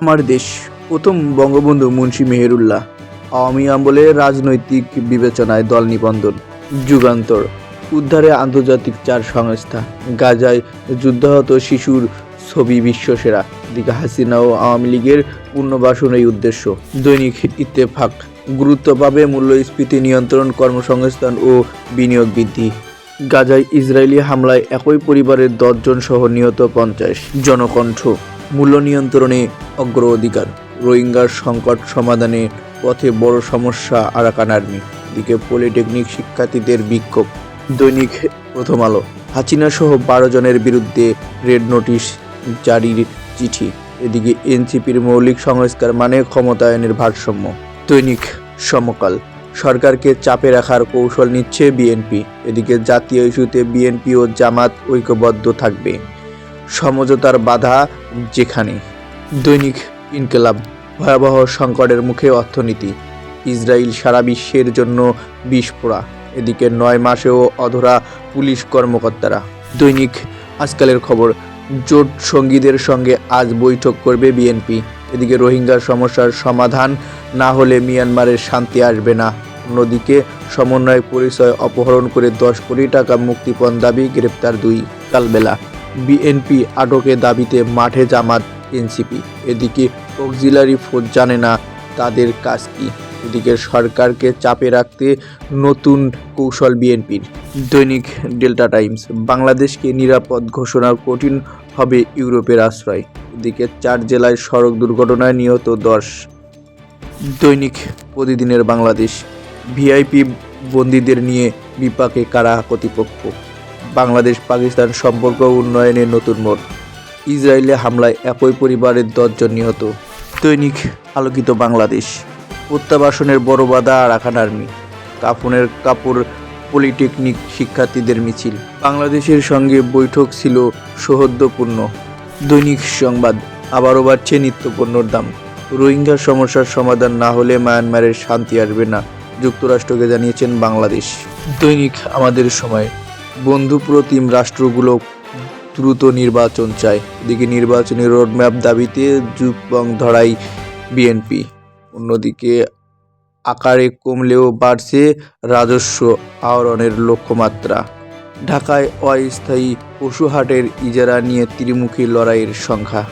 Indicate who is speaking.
Speaker 1: আমার দেশ প্রথম বঙ্গবন্ধু মুন্সী মেহেরুল্লাহ। আওয়ামী আমলে রাজনৈতিক বিবেচনায় দল নিবন্ধন। যুগান্তর উদ্ধারে আন্তর্জাতিক 4 সংস্থা। গাজায় যুদ্ধাহত শিশুর ছবি বিশ্বসেরা। দিকে হাসিনা ও আওয়ামী লীগের পুনর্বাসন এই উদ্দেশ্য। দৈনিক ইত্তেফাক গুরুত্ব পাবে মূল্যস্ফীতি নিয়ন্ত্রণ, কর্মসংস্থান ও বিনিয়োগ বৃদ্ধি। গাজায় ইসরায়েলি হামলায় একই পরিবারের 10 জন সহ নিহত 50। জনকণ্ঠ মূল্য নিয়ন্ত্রণে অগ্রাধিকার। রোহিঙ্গার সংকট সমাধানে পথে বড় সমস্যা আরাকান আর্মি। এদিকে পলিটেকনিক শিক্ষার্থীদের বিক্ষোভ। দৈনিক প্রথম আলো হাসিনা সহ 12 জনের বিরুদ্ধে রেড নোটিশ জারির চিঠি। এদিকে এনসিপির মৌলিক সংস্কার মানে ক্ষমতায়নের ভারসাম্য। দৈনিক সমকাল সরকারকে চাপে রাখার কৌশল নিচ্ছে বিএনপি। এদিকে জাতীয় ইস্যুতে বিএনপি ও জামাত ঐক্যবদ্ধ থাকবে, সমঝোতার বাধা যেখানে। দৈনিক ইনকিলাব ভয়াবহ সংকটের মুখে অর্থনীতি। ইসরায়েল সারা বিশ্বের জন্য বিস্ফোরা। এদিকে 9 মাসেও অধরা পুলিশ কর্মকর্তারা। দৈনিক আজকালের খবর জোট সঙ্গীদের সঙ্গে আজ বৈঠক করবে বিএনপি। এদিকে রোহিঙ্গার সমস্যার সমাধান না হলে মিয়ানমারের শান্তি আসবে না। অন্যদিকে সমন্বয় পরিচয় অপহরণ করে 10 কোটি টাকা মুক্তিপণ দাবি, গ্রেপ্তার 2। কালবেলা বিএনপি আটকের দাবিতে মাঠে জামাত এনসিপি। এদিকে অক্সিলারি ফোর্স জানে না তাদের কাজ কি। এদিকে সরকারকে চাপে রাখতে নতুন কৌশল বিএনপির। দৈনিক ডেল্টা টাইমস বাংলাদেশকে নিরাপদ ঘোষণা কঠিন হবে ইউরোপের আশ্রয়। এদিকে 4 জেলায় সড়ক দুর্ঘটনায় নিহত 10। দৈনিক প্রতিদিনের বাংলাদেশ ভিআইপি বন্দীদের নিয়ে বিপাকে কারা কর্তৃপক্ষ। বাংলাদেশ পাকিস্তান সম্পর্ক উন্নয়নের নতুন মোড়। ইসরায়েলে হামলায় একই পরিবারের 10 জন নিহত। দৈনিক আলোকিত বাংলাদেশ প্রত্যাবাসনের বড় বাধা আরাকান আর্মি। কাফনের কাপড় পলিটেকনিক শিক্ষার্থীদের মিছিল। বাংলাদেশের সঙ্গে বৈঠক ছিল সৌহার্দ্যপূর্ণ। দৈনিক সংবাদ আবারও বাড়ছে নিত্যপণ্যের দাম। রোহিঙ্গার সমস্যার সমাধান না হলে মায়ানমারের শান্তি আসবে না, যুক্তরাষ্ট্রকে জানিয়েছেন বাংলাদেশ। দৈনিক আমাদের সময় বন্ধুপ্রতিম রাষ্ট্রগুলো দ্রুত নির্বাচন চায়। এদিকে নির্বাচনী রোডম্যাপ দাবিতে যুগপং ধরাই বিএনপি। অন্যদিকে আকারে কমলেও বাড়ছে রাজস্ব আহরণের লক্ষ্যমাত্রা। ঢাকায় অস্থায়ী পশুহাটের ইজারা নিয়ে ত্রিমুখী লড়াইয়ের সংখ্যা।